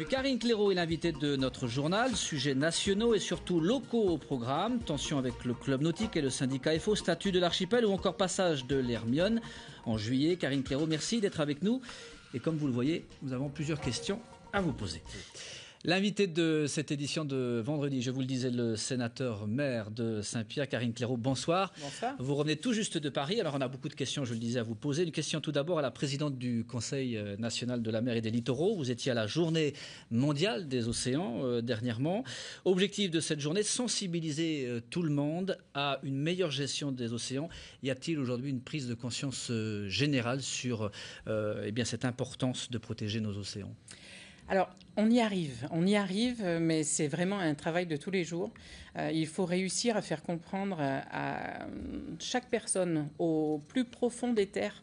Puis Karine Claireau est l'invitée de notre journal. Sujets nationaux et surtout locaux au programme. Tension avec le club nautique et le syndicat FO, statut de l'archipel ou encore passage de l'Hermione en juillet. Karine Claireau, merci d'être avec nous. Et comme vous le voyez, nous avons plusieurs questions à vous poser. L'invité de cette édition de vendredi, je vous le disais, le sénateur maire de Saint-Pierre, Karine Claireau, bonsoir. Bonsoir. Vous revenez tout juste de Paris, alors on a beaucoup de questions, je le disais, à vous poser. Une question tout d'abord à la présidente du Conseil national de la mer et des littoraux. Vous étiez à la journée mondiale des océans dernièrement. Objectif de cette journée, sensibiliser tout le monde à une meilleure gestion des océans. Y a-t-il aujourd'hui une prise de conscience générale sur cette importance de protéger nos océans ? Alors, on y arrive, mais c'est vraiment un travail de tous les jours. Il faut réussir à faire comprendre à chaque personne, au plus profond des terres,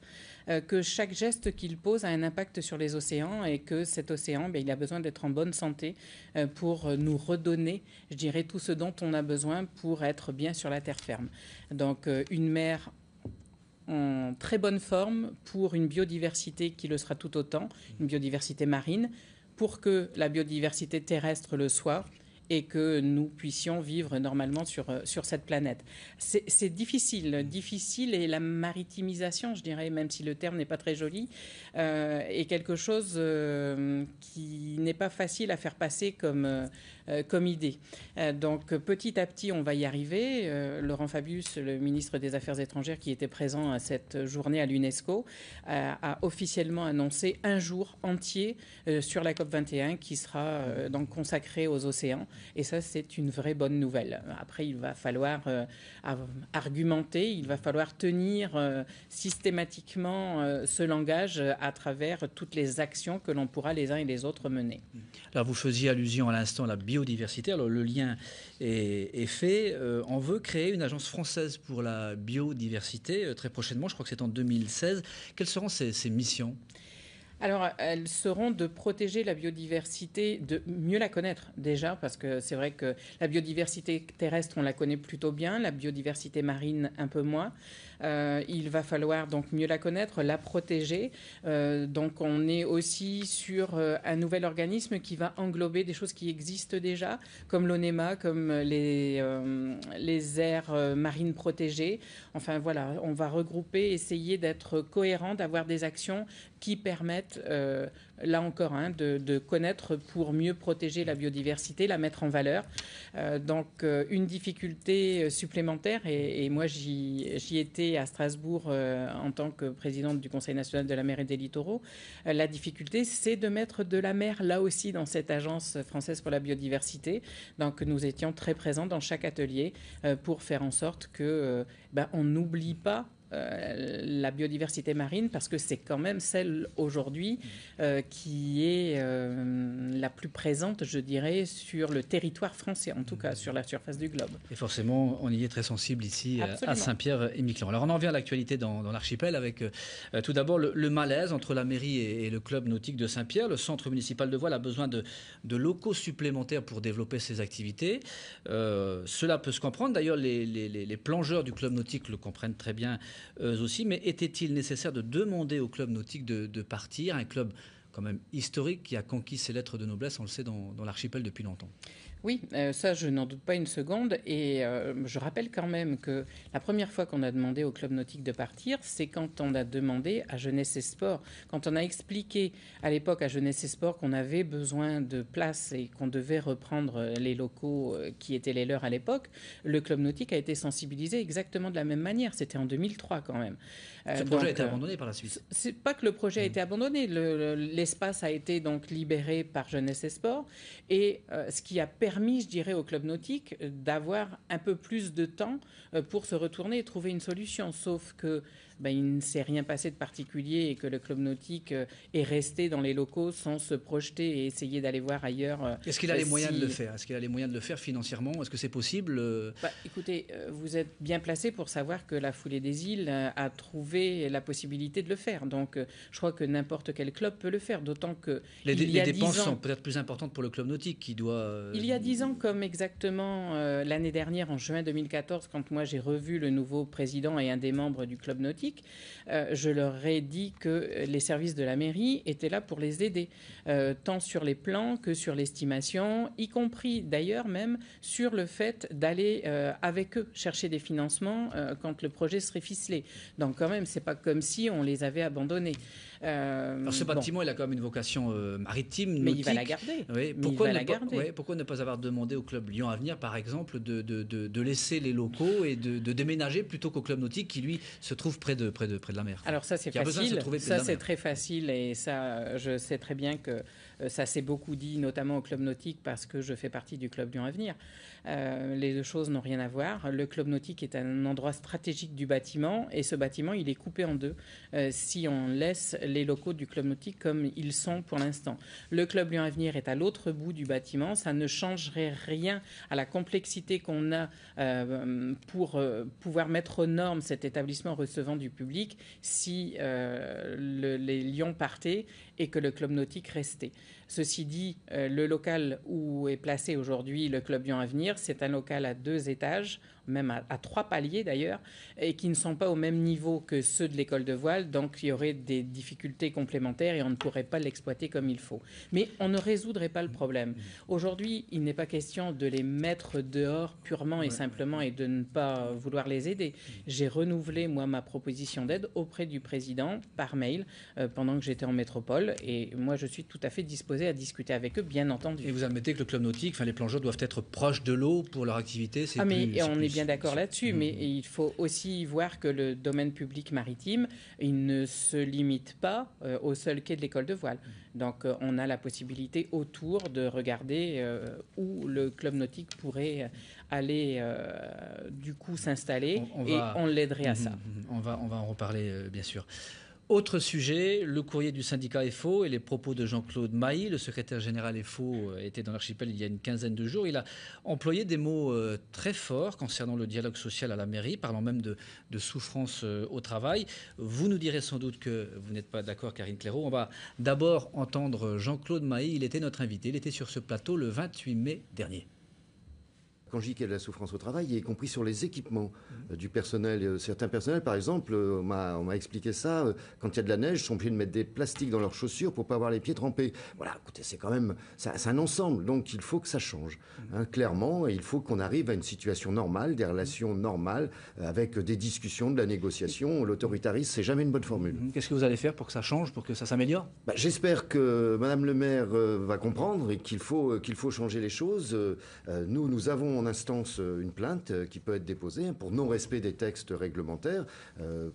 que chaque geste qu'il pose a un impact sur les océans et que cet océan, il a besoin d'être en bonne santé pour nous redonner, je dirais, tout ce dont on a besoin pour être bien sur la terre ferme. Donc, une mer en très bonne forme pour une biodiversité qui le sera tout autant, une biodiversité marine, pour que la biodiversité terrestre le soit et que nous puissions vivre normalement sur cette planète. C'est difficile, et la maritimisation, je dirais, même si le terme n'est pas très joli, est quelque chose qui n'est pas facile à faire passer comme idée. Donc petit à petit, on va y arriver. Laurent Fabius, le ministre des Affaires étrangères qui était présent à cette journée à l'UNESCO, a officiellement annoncé un jour entier sur la COP21 qui sera donc consacré aux océans. Et ça, c'est une vraie bonne nouvelle. Après, il va falloir argumenter, il va falloir tenir systématiquement ce langage à travers toutes les actions que l'on pourra les uns et les autres mener. Alors, vous faisiez allusion à l'instant à la biodiversité. Alors, le lien est fait. On veut créer une agence française pour la biodiversité très prochainement. Je crois que c'est en 2016. Quelles seront ces missions ? Alors, elles seront de protéger la biodiversité, de mieux la connaître déjà, parce que c'est vrai que la biodiversité terrestre, on la connaît plutôt bien, la biodiversité marine un peu moins. Il va falloir donc mieux la connaître, la protéger. Donc, on est aussi sur un nouvel organisme qui va englober des choses qui existent déjà, comme l'ONEMA, comme les aires marines protégées. Enfin, voilà, on va regrouper, essayer d'être cohérent, d'avoir des actions qui permettent là encore, de connaître pour mieux protéger la biodiversité, la mettre en valeur. Donc, une difficulté supplémentaire, et moi j'y étais à Strasbourg en tant que présidente du Conseil national de la mer et des littoraux. La difficulté, c'est de mettre de la mer là aussi dans cette agence française pour la biodiversité. Donc, nous étions très présents dans chaque atelier pour faire en sorte que on n'oublie pas la biodiversité marine, parce que c'est quand même celle aujourd'hui qui est la plus présente, je dirais, sur le territoire français, en tout cas sur la surface du globe. Et forcément, on y est très sensible ici à Saint-Pierre et Miquelon. Alors on en vient à l'actualité dans l'archipel avec tout d'abord le malaise entre la mairie et le club nautique de Saint-Pierre. Le centre municipal de voile a besoin de locaux supplémentaires pour développer ses activités. Cela peut se comprendre. D'ailleurs, les plongeurs du club nautique le comprennent très bien eux aussi, mais était-il nécessaire de demander au club nautique de partir, un club quand même historique qui a conquis ses lettres de noblesse, on le sait, dans l'archipel depuis longtemps? Oui, ça je n'en doute pas une seconde, et je rappelle quand même que la première fois qu'on a demandé au club nautique de partir, c'est quand on a demandé à Jeunesse et Sport, quand on a expliqué à l'époque à Jeunesse et Sport qu'on avait besoin de place et qu'on devait reprendre les locaux qui étaient les leurs à l'époque, le club nautique a été sensibilisé exactement de la même manière. C'était en 2003 quand même. Ce projet a été abandonné par la suite. C'est pas que le projet a été abandonné, l'espace a été donc libéré par Jeunesse et Sport, et ce qui a permis, je dirais, au club nautique d'avoir un peu plus de temps pour se retourner et trouver une solution. Sauf que il ne s'est rien passé de particulier et que le club nautique est resté dans les locaux sans se projeter et essayer d'aller voir ailleurs. Est-ce qu'il a les moyens de le faire? Est-ce qu'il a les moyens de le faire financièrement? Est-ce que c'est possible? Écoutez, vous êtes bien placé pour savoir que la Foulée des Îles a trouvé la possibilité de le faire. Donc, je crois que n'importe quel club peut le faire, d'autant que les dépenses sont peut-être plus importantes pour le club nautique qui doit a 10 ans, comme exactement l'année dernière, en juin 2014, quand moi j'ai revu le nouveau président et un des membres du club nautique, je leur ai dit que les services de la mairie étaient là pour les aider, tant sur les plans que sur l'estimation, y compris d'ailleurs même sur le fait d'aller avec eux chercher des financements quand le projet serait ficelé. Donc quand même, c'est pas comme si on les avait abandonnés. Alors ce bâtiment, il a quand même une vocation maritime, nautique. Mais il va la garder. Oui. Pourquoi ne pas avoir demandé au club Lyon Avenir, par exemple, de laisser les locaux et de déménager plutôt qu'au club nautique qui, lui, se trouve près de la mer? Alors ça, c'est facile. Ça, c'est très facile et ça, je sais très bien que ça s'est beaucoup dit, notamment au club nautique, parce que je fais partie du club Lyon Avenir. Les deux choses n'ont rien à voir. Le club nautique est un endroit stratégique du bâtiment et ce bâtiment, il est coupé en deux si on laisse les locaux du club nautique comme ils sont pour l'instant. Le club Lyon Avenir est à l'autre bout du bâtiment. Ça ne changerait rien à la complexité qu'on a pour pouvoir mettre aux normes cet établissement recevant du public si les Lions partaient et que le club nautique restait. Ceci dit, le local où est placé aujourd'hui le club Lyon Avenir, c'est un local à 2 étages, même à 3 paliers d'ailleurs, et qui ne sont pas au même niveau que ceux de l'école de voile, donc il y aurait des difficultés complémentaires et on ne pourrait pas l'exploiter comme il faut. Mais on ne résoudrait pas le problème. Aujourd'hui, il n'est pas question de les mettre dehors purement et simplement et de ne pas vouloir les aider. J'ai renouvelé, moi, ma proposition d'aide auprès du président par mail pendant que j'étais en métropole et moi, je suis tout à fait disposée à discuter avec eux, bien entendu. Et vous admettez que le club nautique, les plongeurs doivent être proches de l'eau pour leur activité. On est bien d'accord là-dessus, mais il faut aussi voir que le domaine public maritime, il ne se limite pas au seul quai de l'école de voile. Donc on a la possibilité autour de regarder où le club nautique pourrait aller du coup s'installer on l'aiderait à ça. On va en reparler bien sûr. Autre sujet, le courrier du syndicat FO et les propos de Jean-Claude Mailly, le secrétaire général FO était dans l'archipel il y a une quinzaine de jours. Il a employé des mots très forts concernant le dialogue social à la mairie, parlant même de souffrance au travail. Vous nous direz sans doute que vous n'êtes pas d'accord, Karine Clairaut. On va d'abord entendre Jean-Claude Mailly. Il était notre invité. Il était sur ce plateau le 28 mai dernier. Quand je dis qu'il y a de la souffrance au travail, y compris sur les équipements du personnel. Certains personnels, par exemple, on m'a expliqué ça, quand il y a de la neige, ils sont obligés de mettre des plastiques dans leurs chaussures pour ne pas avoir les pieds trempés. Voilà, écoutez, c'est quand même c'est un ensemble, donc il faut que ça change. Clairement, il faut qu'on arrive à une situation normale, des relations normales, avec des discussions, de la négociation. L'autoritarisme, c'est jamais une bonne formule. Qu'est-ce que vous allez faire pour que ça change, pour que ça s'améliore ? J'espère que Madame le maire va comprendre et qu'il faut changer les choses. Nous avons en instance une plainte qui peut être déposée pour non-respect des textes réglementaires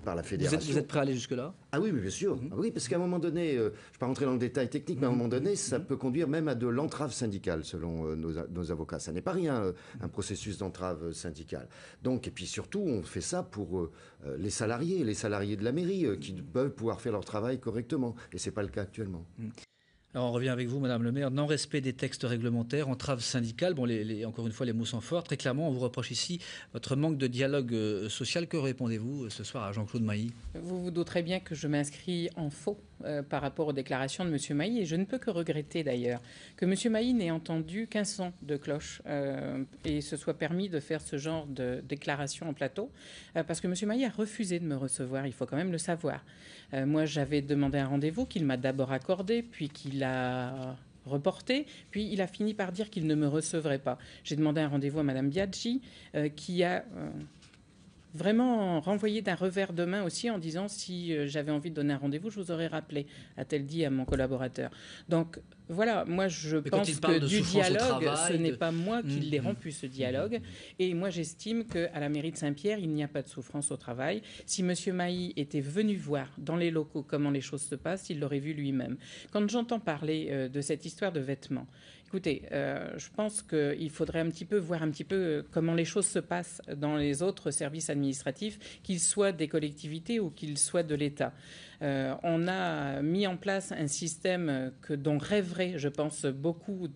par la fédération. Vous êtes prêt à aller jusque-là ? Ah oui, mais bien sûr. Ah oui, parce qu'à un moment donné, je ne vais pas rentrer dans le détail technique, mais à un moment donné, ça peut conduire même à de l'entrave syndicale, selon nos avocats. Ça n'est pas rien, un processus d'entrave syndicale. Donc, et puis surtout, on fait ça pour les salariés de la mairie, qui peuvent pouvoir faire leur travail correctement. Et ce n'est pas le cas actuellement. Alors on revient avec vous, Madame le maire. Non-respect des textes réglementaires, entrave syndicale. Bon, encore une fois, les mots sont forts. Très clairement, on vous reproche ici votre manque de dialogue social. Que répondez-vous ce soir à Jean-Claude Mailly ? Vous vous douterez bien que je m'inscris en faux par rapport aux déclarations de M. Mailly. Et je ne peux que regretter d'ailleurs que M. Mailly n'ait entendu qu'un son de cloche et se soit permis de faire ce genre de déclaration en plateau. Parce que M. Mailly a refusé de me recevoir, il faut quand même le savoir. Moi, j'avais demandé un rendez-vous qu'il m'a d'abord accordé, puis qu'il a reporté, puis il a fini par dire qu'il ne me recevrait pas. J'ai demandé un rendez-vous à Mme Biaggi, qui a vraiment renvoyé d'un revers de main aussi en disant si j'avais envie de donner un rendez-vous, je vous aurais rappelé, a-t-elle dit à mon collaborateur. Donc voilà, moi je pense que du dialogue, ce n'est pas moi qui l'ai rompu ce dialogue. Et moi j'estime qu'à la mairie de Saint-Pierre, il n'y a pas de souffrance au travail. Si M. Mailly était venu voir dans les locaux comment les choses se passent, il l'aurait vu lui-même. Quand j'entends parler de cette histoire de vêtements, écoutez, je pense qu'il faudrait voir un petit peu comment les choses se passent dans les autres services administratifs, qu'ils soient des collectivités ou qu'ils soient de l'État. On a mis en place un système dont rêveraient, je pense, beaucoup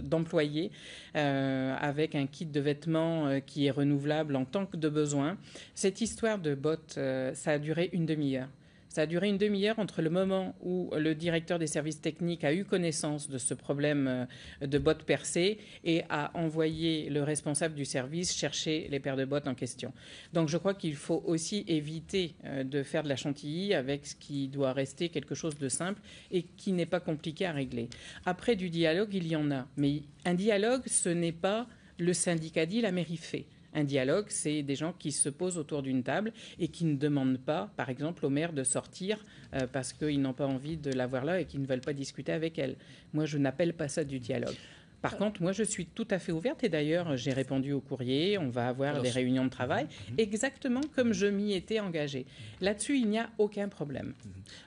d'employés, avec un kit de vêtements qui est renouvelable en tant que de besoin. Cette histoire de bottes, ça a duré une demi-heure. Ça a duré une demi-heure entre le moment où le directeur des services techniques a eu connaissance de ce problème de bottes percées et a envoyé le responsable du service chercher les paires de bottes en question. Donc je crois qu'il faut aussi éviter de faire de la chantilly avec ce qui doit rester quelque chose de simple et qui n'est pas compliqué à régler. Après, du dialogue, il y en a. Mais un dialogue, ce n'est pas le syndicat dit, la mairie fait. Un dialogue, c'est des gens qui se posent autour d'une table et qui ne demandent pas, par exemple, au maire de sortir parce qu'ils n'ont pas envie de la voir là et qu'ils ne veulent pas discuter avec elle. Moi, je n'appelle pas ça du dialogue. Par contre, moi, je suis tout à fait ouverte et d'ailleurs, j'ai répondu au courrier. On va avoir des réunions de travail exactement comme je m'y étais engagée. Là-dessus, il n'y a aucun problème.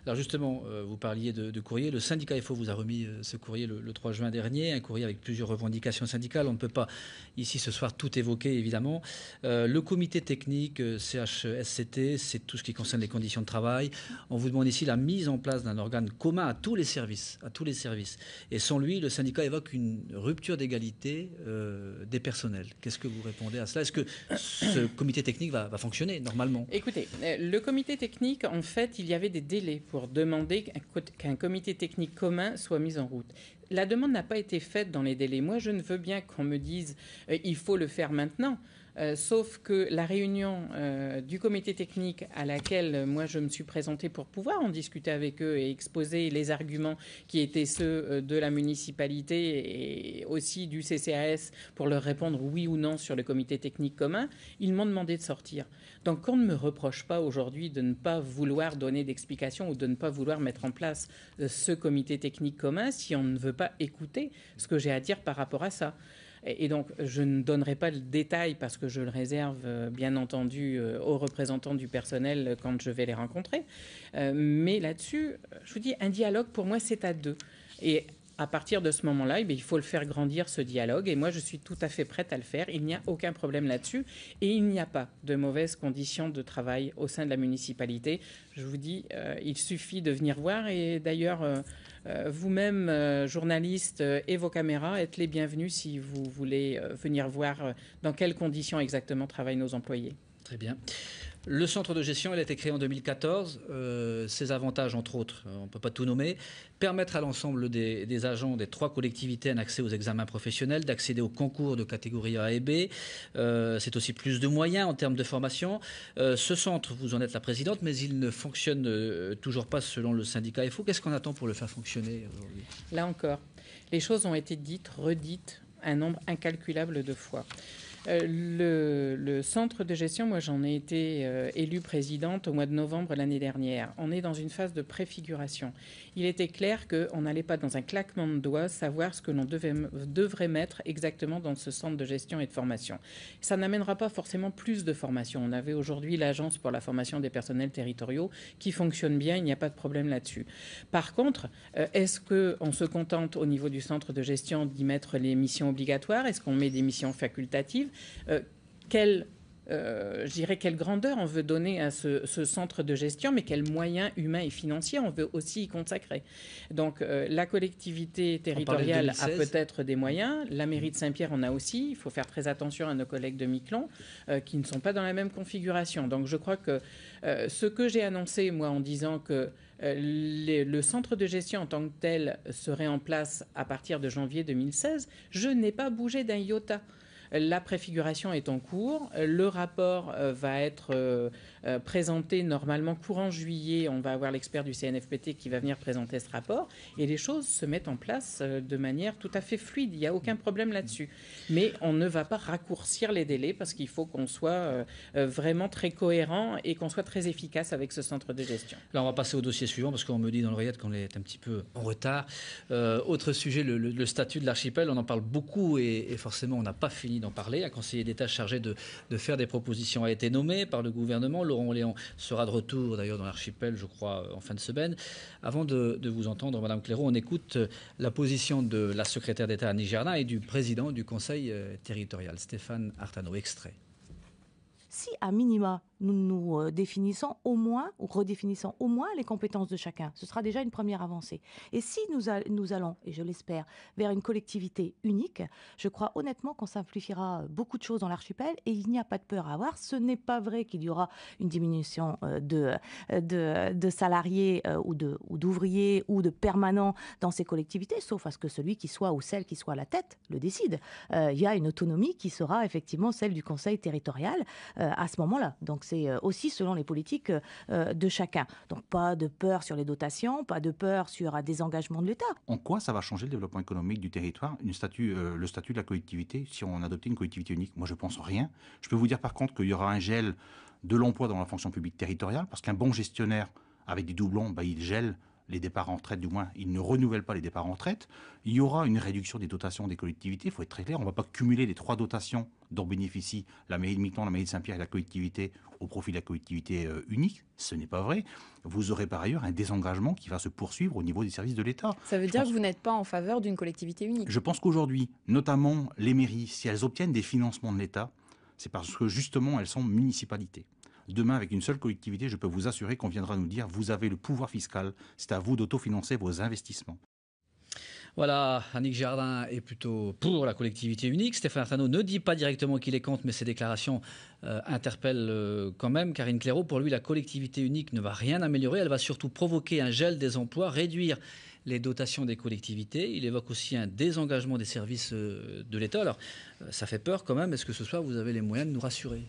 Alors justement, vous parliez de courrier. Le syndicat FO vous a remis ce courrier le 3 juin dernier, un courrier avec plusieurs revendications syndicales. On ne peut pas ici ce soir tout évoquer, évidemment. Le comité technique CHSCT, c'est tout ce qui concerne les conditions de travail. On vous demande ici la mise en place d'un organe commun à tous les services. Et sans lui, le syndicat évoque une rupture d'égalité des personnels. Qu'est-ce que vous répondez à cela? Est-ce que ce comité technique va fonctionner normalement? Écoutez, le comité technique, en fait, il y avait des délais pour demander qu'un comité technique commun soit mis en route. La demande n'a pas été faite dans les délais. Moi, je ne veux bien qu'on me dise il faut le faire maintenant. Sauf que la réunion du comité technique à laquelle moi je me suis présentée pour pouvoir en discuter avec eux et exposer les arguments qui étaient ceux de la municipalité et aussi du CCAS pour leur répondre oui ou non sur le comité technique commun, ils m'ont demandé de sortir. Donc qu'on ne me reproche pas aujourd'hui de ne pas vouloir donner d'explications ou de ne pas vouloir mettre en place ce comité technique commun si on ne veut pas écouter ce que j'ai à dire par rapport à ça. Et donc, je ne donnerai pas le détail parce que je le réserve, bien entendu, aux représentants du personnel quand je vais les rencontrer. Mais là-dessus, je vous dis, un dialogue, pour moi, c'est à deux. Et à partir de ce moment-là, il faut le faire grandir, ce dialogue. Et moi, je suis tout à fait prête à le faire. Il n'y a aucun problème là-dessus. Et il n'y a pas de mauvaises conditions de travail au sein de la municipalité. Je vous dis, il suffit de venir voir. Et d'ailleurs, vous-même, journaliste, et vos caméras, êtes les bienvenus si vous voulez venir voir dans quelles conditions exactement travaillent nos employés. Très bien. Le centre de gestion, il a été créé en 2014. Ses avantages, entre autres, on ne peut pas tout nommer, permettre à l'ensemble des agents des 3 collectivités un accès aux examens professionnels, d'accéder aux concours de catégorie A et B. C'est aussi plus de moyens en termes de formation. Ce centre, vous en êtes la présidente, mais il ne fonctionne toujours pas selon le syndicat FO. Qu'est-ce qu'on attend pour le faire fonctionner aujourd'hui? Là encore, les choses ont été dites, redites, un nombre incalculable de fois. Le centre de gestion, moi j'en ai été élue présidente au mois de novembre l'année dernière. On est dans une phase de préfiguration. Il était clair qu'on n'allait pas dans un claquement de doigts savoir ce que l'on devrait mettre exactement dans ce centre de gestion et de formation. Ça n'amènera pas forcément plus de formation. On avait aujourd'hui l'agence pour la formation des personnels territoriaux qui fonctionne bien, il n'y a pas de problème là-dessus. Par contre, est-ce qu'on se contente au niveau du centre de gestion d'y mettre les missions obligatoires? Est-ce qu'on met des missions facultatives? Quelle grandeur on veut donner à ce centre de gestion, mais quels moyens humains et financiers on veut aussi y consacrer. Donc la collectivité territoriale a peut-être des moyens, la mairie de Saint-Pierre en a aussi, il faut faire très attention à nos collègues de Miquelon qui ne sont pas dans la même configuration. Donc je crois que ce que j'ai annoncé, moi, en disant que le centre de gestion en tant que tel serait en place à partir de janvier 2016, je n'ai pas bougé d'un iota. La préfiguration est en cours. Le rapport va être présenté normalement courant juillet. On va avoir l'expert du CNFPT qui va venir présenter ce rapport. Et les choses se mettent en place de manière tout à fait fluide. Il n'y a aucun problème là-dessus. Mais on ne va pas raccourcir les délais parce qu'il faut qu'on soit vraiment très cohérent et qu'on soit très efficace avec ce centre de gestion. Là, on va passer au dossier suivant parce qu'on me dit dans l'oreillette qu'on est un petit peu en retard. Autre sujet, le statut de l'archipel. On en parle beaucoup et forcément, on n'a pas fini d'en parler. Un conseiller d'État chargé de faire des propositions a été nommé par le gouvernement. Laurent Léon sera de retour d'ailleurs dans l'archipel, je crois, en fin de semaine. Avant de vous entendre, Madame Clairaut, on écoute la position de la secrétaire d'État Annie Jardin et du président du conseil territorial, Stéphane Artano. Extrait. si à minima, nous définissons au moins, ou redéfinissons au moins les compétences de chacun, ce sera déjà une première avancée. Et si nous allons, et je l'espère, vers une collectivité unique, je crois honnêtement qu'on simplifiera beaucoup de choses dans l'archipel et il n'y a pas de peur à avoir. Ce n'est pas vrai qu'il y aura une diminution de salariés ou d'ouvriers ou de permanents dans ces collectivités, sauf à ce que celui qui soit ou celle qui soit à la tête le décide. Il y a une autonomie qui sera effectivement celle du conseil territorial à ce moment-là. Donc c'est aussi selon les politiques de chacun. Donc pas de peur sur les dotations, pas de peur sur un désengagement de l'État. En quoi ça va changer le développement économique du territoire, le statut de la collectivité, si on adoptait une collectivité unique? Moi je pense rien. Je peux vous dire par contre qu'il y aura un gel de l'emploi dans la fonction publique territoriale, parce qu'un bon gestionnaire avec des doublons, il gèle les départs en retraite, du moins, il ne renouvelle pas les départs en retraite. Il y aura une réduction des dotations des collectivités, il faut être très clair, on ne va pas cumuler les 3 dotations dont bénéficient la mairie de Miquelon, la mairie de Saint-Pierre et la collectivité au profit de la collectivité unique. Ce n'est pas vrai. Vous aurez par ailleurs un désengagement qui va se poursuivre au niveau des services de l'État. Ça veut dire que vous n'êtes pas en faveur d'une collectivité unique? Je pense qu'aujourd'hui, notamment les mairies, si elles obtiennent des financements de l'État, c'est parce que justement elles sont municipalités. Demain, avec une seule collectivité, je peux vous assurer qu'on viendra nous dire « vous avez le pouvoir fiscal, c'est à vous d'autofinancer vos investissements ». Voilà, Annick Girardin est plutôt pour la collectivité unique. Stéphane Artano ne dit pas directement qu'il est contre, mais ses déclarations interpellent quand même. Karine Claireau, pour lui, la collectivité unique ne va rien améliorer. Elle va surtout provoquer un gel des emplois, réduire les dotations des collectivités. Il évoque aussi un désengagement des services de l'État. Alors, ça fait peur quand même. Est-ce que ce soir, vous avez les moyens de nous rassurer ?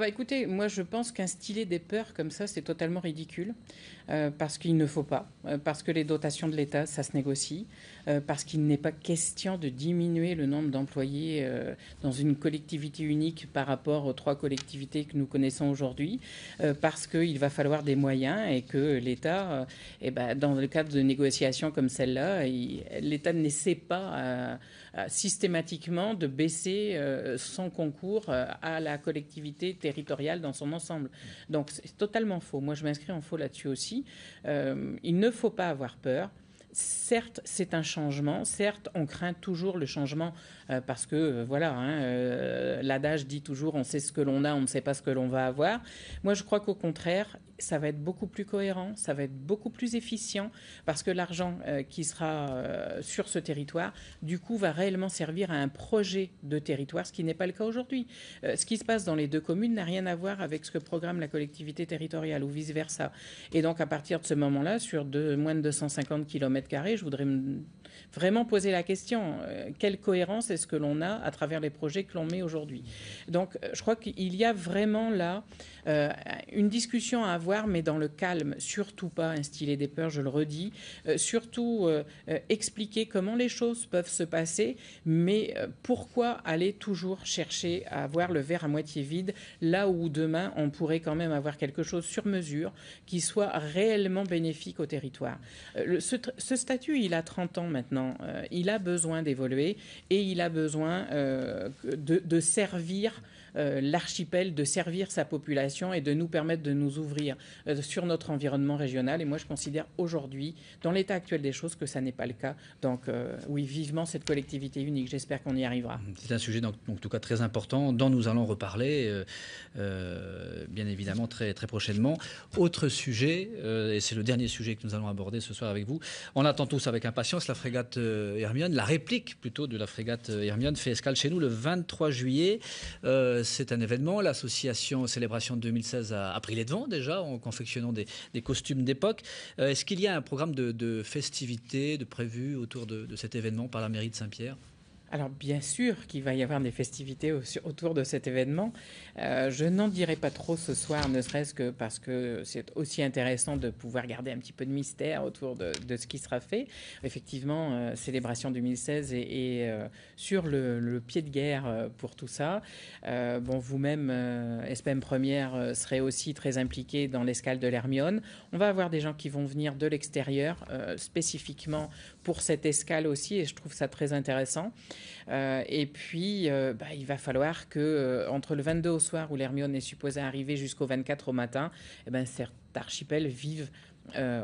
Écoutez, moi je pense qu'instiller des peurs comme ça, c'est totalement ridicule, parce qu'il ne faut pas, parce que les dotations de l'État, ça se négocie, parce qu'il n'est pas question de diminuer le nombre d'employés dans une collectivité unique par rapport aux 3 collectivités que nous connaissons aujourd'hui, parce qu'il va falloir des moyens et que l'État, dans le cadre de négociations comme celle-là, l'État n'essaie pas systématiquement de baisser son concours à la collectivité territoriale dans son ensemble. Donc c'est totalement faux. Moi je m'inscris en faux là-dessus aussi. Il ne faut pas avoir peur. Certes, c'est un changement. Certes, on craint toujours le changement parce que, l'adage dit toujours on sait ce que l'on a, on ne sait pas ce que l'on va avoir. Moi, je crois qu'au contraire, ça va être beaucoup plus cohérent, ça va être beaucoup plus efficient parce que l'argent qui sera sur ce territoire, du coup, va réellement servir à un projet de territoire, ce qui n'est pas le cas aujourd'hui. Ce qui se passe dans les 2 communes n'a rien à voir avec ce que programme la collectivité territoriale ou vice-versa. Et donc, à partir de ce moment-là, sur moins de 250 km², je voudrais vraiment poser la question, quelle cohérence est-ce que l'on a à travers les projets que l'on met aujourd'hui? Donc, je crois qu'il y a vraiment là une discussion à avoir, mais dans le calme, surtout pas instiller des peurs, je le redis, surtout expliquer comment les choses peuvent se passer, mais pourquoi aller toujours chercher à voir le verre à moitié vide, là où demain on pourrait quand même avoir quelque chose sur mesure qui soit réellement bénéfique au territoire. Ce statut, il a 30 ans maintenant, il a besoin d'évoluer et il a besoin de servir l'archipel, de servir sa population et de nous permettre de nous ouvrir sur notre environnement régional. Et moi, je considère aujourd'hui, dans l'état actuel des choses, que ça n'est pas le cas. Donc oui, vivement cette collectivité unique. J'espère qu'on y arrivera. C'est un sujet, donc, en tout cas, très important, dont nous allons reparler, bien évidemment, très, très prochainement. Autre sujet, et c'est le dernier sujet que nous allons aborder ce soir avec vous. On attend tous avec impatience la frégate Hermione, la réplique plutôt de la frégate Hermione fait escale chez nous le 23 juillet. C'est un événement. L'association Célébration 2016 a pris les devants déjà en confectionnant des costumes d'époque. Est-ce qu'il y a un programme de festivités de prévu autour de cet événement par la mairie de Saint-Pierre ? Alors bien sûr qu'il va y avoir des festivités autour de cet événement. Je n'en dirai pas trop ce soir, ne serait-ce que parce que c'est aussi intéressant de pouvoir garder un petit peu de mystère autour de ce qui sera fait. Effectivement, Célébration 2016 est sur le pied de guerre pour tout ça. Vous-même, SPM Première, serez aussi très impliqué dans l'escale de l'Hermione. On va avoir des gens qui vont venir de l'extérieur, spécifiquement pour cette escale aussi, et je trouve ça très intéressant. Et puis, il va falloir que entre le 22 au soir où l'Hermione est supposée arriver jusqu'au 24 au matin, archipel vivent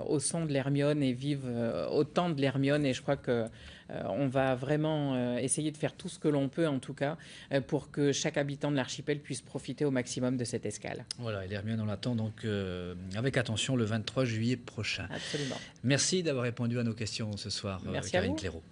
au son de l'Hermione et vivent au temps de l'Hermione. Et je crois que on va vraiment essayer de faire tout ce que l'on peut, en tout cas, pour que chaque habitant de l'archipel puisse profiter au maximum de cette escale. Voilà, et l'Hermione, on l'attend donc avec attention le 23 juillet prochain. Absolument. Merci d'avoir répondu à nos questions ce soir, Merci Karine à vous. Clairaut.